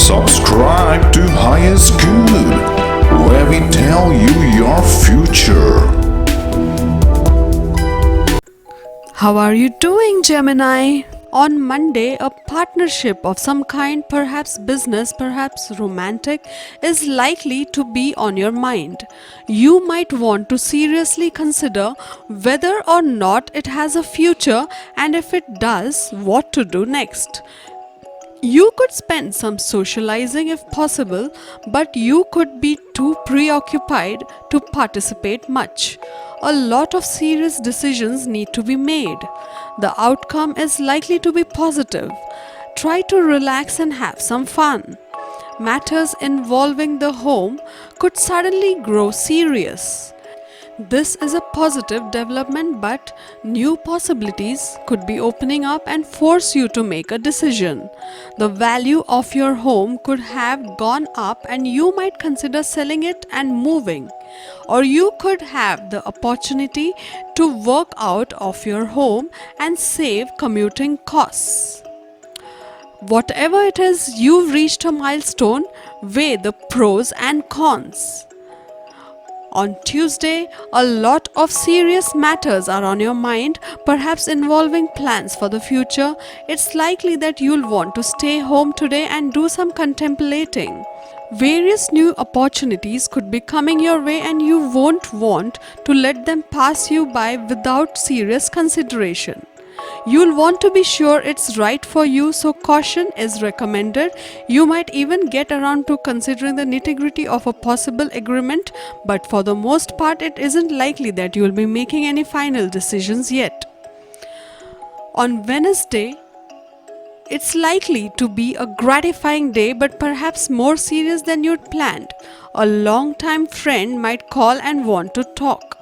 Subscribe to Highest Good, where we tell you your future. How are you doing, Gemini? On Monday, a partnership of some kind, perhaps business, perhaps romantic, is likely to be on your mind. You might want to seriously consider whether or not it has a future, and if it does, what to do next. You could spend some socializing if possible, but you could be too preoccupied to participate much. A lot of serious decisions need to be made. The outcome is likely to be positive. Try to relax and have some fun. Matters involving the home could suddenly grow serious. This is a positive development, but new possibilities could be opening up and force you to make a decision. The value of your home could have gone up and you might consider selling it and moving. Or you could have the opportunity to work out of your home and save commuting costs. Whatever it is, you've reached a milestone. Weigh the pros and cons. On Tuesday, a lot of serious matters are on your mind, perhaps involving plans for the future. It's likely that you'll want to stay home today and do some contemplating. Various new opportunities could be coming your way and you won't want to let them pass you by without serious consideration. You'll want to be sure it's right for you, so caution is recommended. You might even get around to considering the nitty-gritty of a possible agreement, but for the most part it isn't likely that you'll be making any final decisions yet. On Wednesday, it's likely to be a gratifying day, but perhaps more serious than you'd planned. A long-time friend might call and want to talk.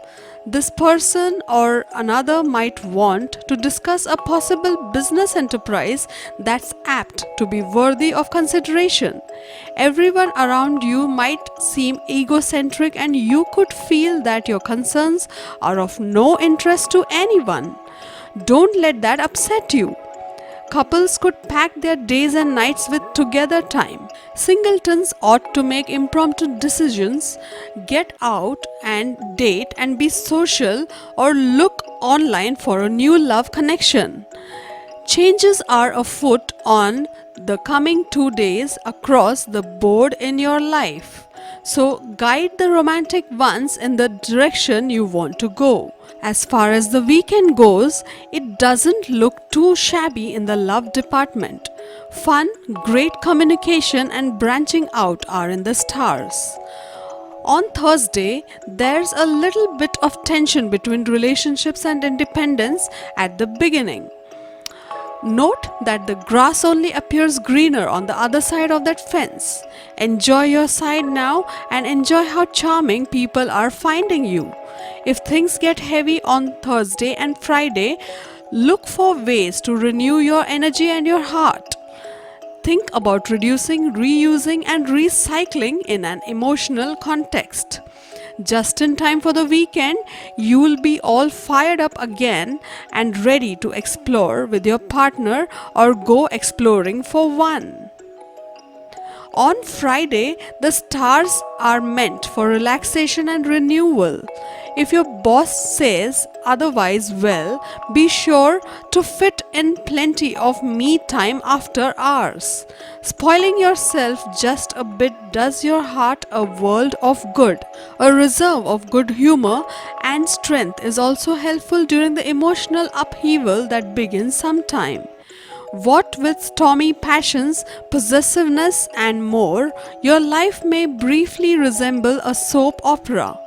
This person or another might want to discuss a possible business enterprise that's apt to be worthy of consideration. Everyone around you might seem egocentric and you could feel that your concerns are of no interest to anyone. Don't let that upset you. Couples could pack their days and nights with together time. Singletons ought to make impromptu decisions, get out and date and be social, or look online for a new love connection. Changes are afoot on the coming 2 days across the board in your life. So guide the romantic ones in the direction you want to go. As far as the weekend goes, it doesn't look too shabby in the love department. Fun, great communication and branching out are in the stars. On Thursday, there's a little bit of tension between relationships and independence at the beginning. Note that the grass only appears greener on the other side of that fence. Enjoy your side now and enjoy how charming people are finding you. If things get heavy on Thursday and Friday, look for ways to renew your energy and your heart. Think about reducing, reusing and recycling in an emotional context. Just in time for the weekend, you will be all fired up again and ready to explore with your partner or go exploring for one. On Friday, the stars are meant for relaxation and renewal. If your boss says otherwise, well, be sure to fit in plenty of me time after hours. Spoiling yourself just a bit does your heart a world of good. A reserve of good humor and strength is also helpful during the emotional upheaval that begins sometime. What with stormy passions, possessiveness and more, your life may briefly resemble a soap opera.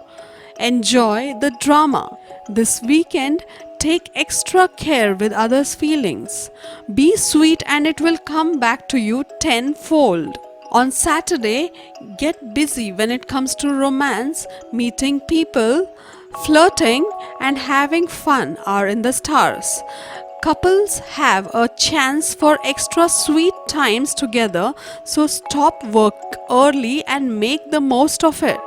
Enjoy the drama. This weekend, take extra care with others' feelings. Be sweet and it will come back to you tenfold. On Saturday, get busy when it comes to romance, meeting people, flirting and having fun are in the stars. Couples have a chance for extra sweet times together, so stop work early and make the most of it.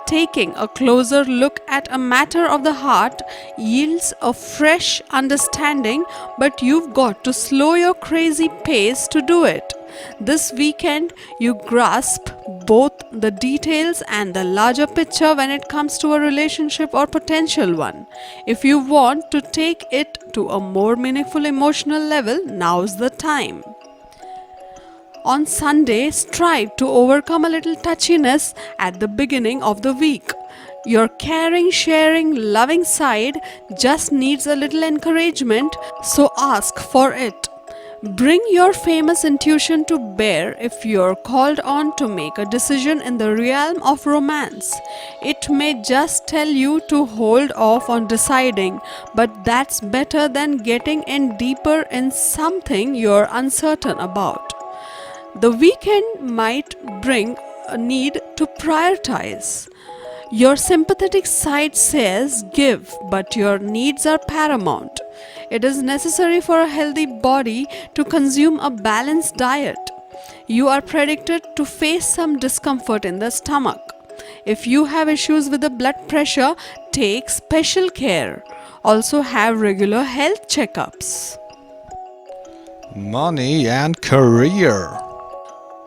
Taking a closer look at a matter of the heart yields a fresh understanding, but you've got to slow your crazy pace to do it. This weekend, you grasp both the details and the larger picture when it comes to a relationship or potential one. If you want to take it to a more meaningful emotional level, now's the time. On Sunday, strive to overcome a little touchiness at the beginning of the week. Your caring, sharing, loving side just needs a little encouragement, so ask for it. Bring your famous intuition to bear if you're called on to make a decision in the realm of romance. It may just tell you to hold off on deciding, but that's better than getting in deeper in something you're uncertain about. The weekend might bring a need to prioritize. Your sympathetic side says give, but your needs are paramount. It is necessary for a healthy body to consume a balanced diet. You are predicted to face some discomfort in the stomach. If you have issues with the blood pressure, take special care. Also, have regular health checkups. Money and career.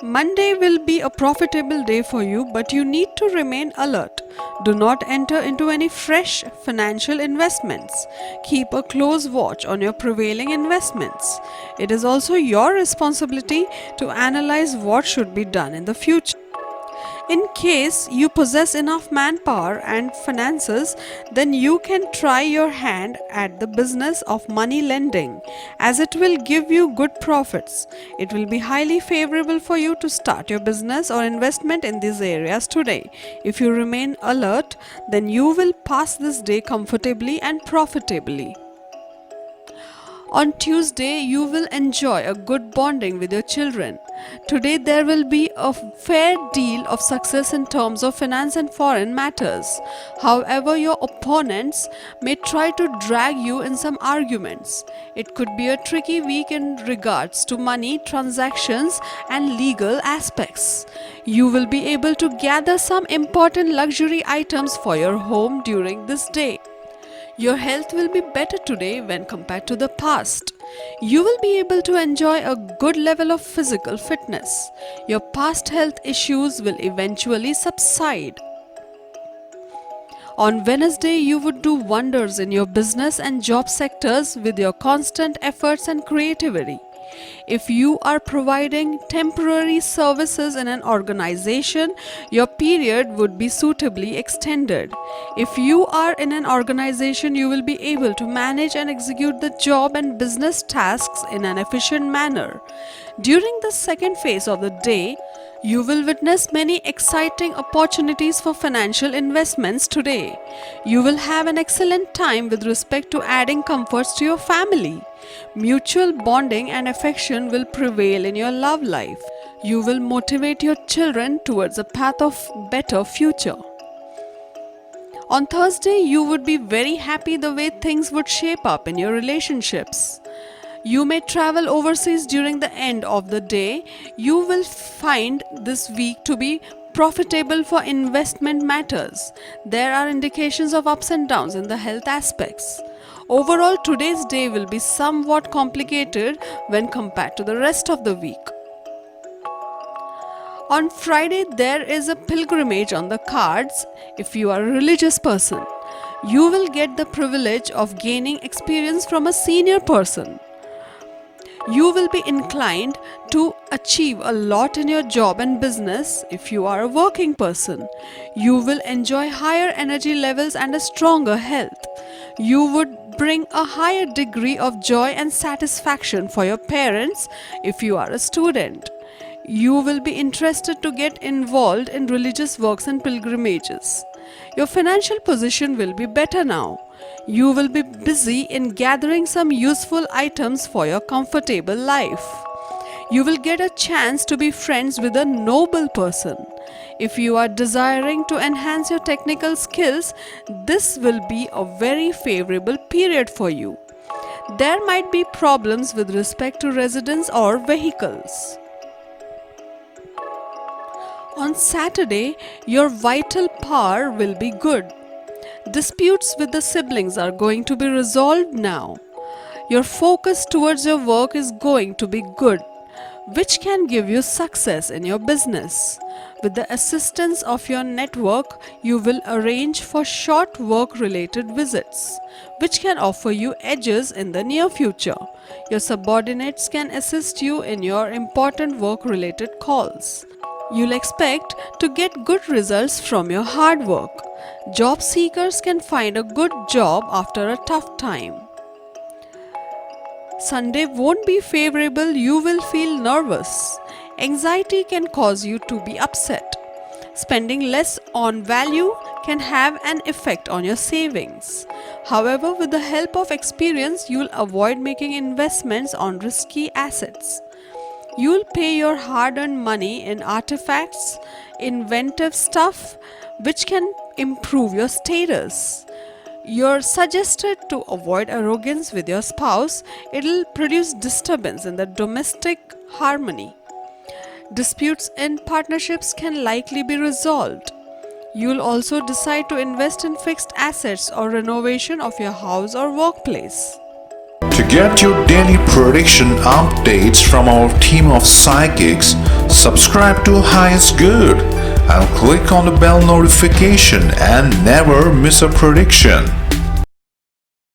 Monday will be a profitable day for you, but you need to remain alert. Do not enter into any fresh financial investments. Keep a close watch on your prevailing investments. It is also your responsibility to analyze what should be done in the future. In case you possess enough manpower and finances, then you can try your hand at the business of money lending, as it will give you good profits. It will be highly favorable for you to start your business or investment in these areas today. If you remain alert, then you will pass this day comfortably and profitably. On Tuesday, you will enjoy a good bonding with your children. Today, there will be a fair deal of success in terms of finance and foreign matters. However, your opponents may try to drag you in some arguments. It could be a tricky week in regards to money, transactions, and legal aspects. You will be able to gather some important luxury items for your home during this day. Your health will be better today when compared to the past. You will be able to enjoy a good level of physical fitness. Your past health issues will eventually subside. On Wednesday, you would do wonders in your business and job sectors with your constant efforts and creativity. If you are providing temporary services in an organization, your period would be suitably extended. If you are in an organization, you will be able to manage and execute the job and business tasks in an efficient manner. During the second phase of the day, you will witness many exciting opportunities for financial investments today. You will have an excellent time with respect to adding comforts to your family. Mutual bonding and affection will prevail in your love life. You will motivate your children towards a path of better future. On Thursday, you would be very happy the way things would shape up in your relationships. You may travel overseas during the end of the day. You will find this week to be profitable for investment matters. There are indications of ups and downs in the health aspects. Overall, today's day will be somewhat complicated when compared to the rest of the week. On Friday, there is a pilgrimage on the cards if you are a religious person. You will get the privilege of gaining experience from a senior person. You will be inclined to achieve a lot in your job and business if you are a working person. You will enjoy higher energy levels and a stronger health. You would bring a higher degree of joy and satisfaction for your parents if you are a student. You will be interested to get involved in religious works and pilgrimages. Your financial position will be better now. You will be busy in gathering some useful items for your comfortable life. You will get a chance to be friends with a noble person. If you are desiring to enhance your technical skills, this will be a very favorable period for you. There might be problems with respect to residence or vehicles. On Saturday, your vital power will be good. Disputes with the siblings are going to be resolved now. Your focus towards your work is going to be good. which can give you success in your business. With the assistance of your network, you will arrange for short work-related visits, which can offer you edges in the near future. Your subordinates can assist you in your important work-related calls. You'll expect to get good results from your hard work. Job seekers can find a good job after a tough time. Sunday won't be favorable, you will feel nervous. Anxiety can cause you to be upset. Spending less on value can have an effect on your savings. However, with the help of experience, you'll avoid making investments on risky assets. You'll pay your hard-earned money in artifacts, inventive stuff, which can improve your status. You're suggested to avoid arrogance with your spouse. It'll produce disturbance in the domestic harmony. Disputes in partnerships can likely be resolved. You'll also decide to invest in fixed assets or renovation of your house or workplace. To get your daily prediction updates from our team of psychics, subscribe to Highest Good and click on the bell notification and never miss a prediction.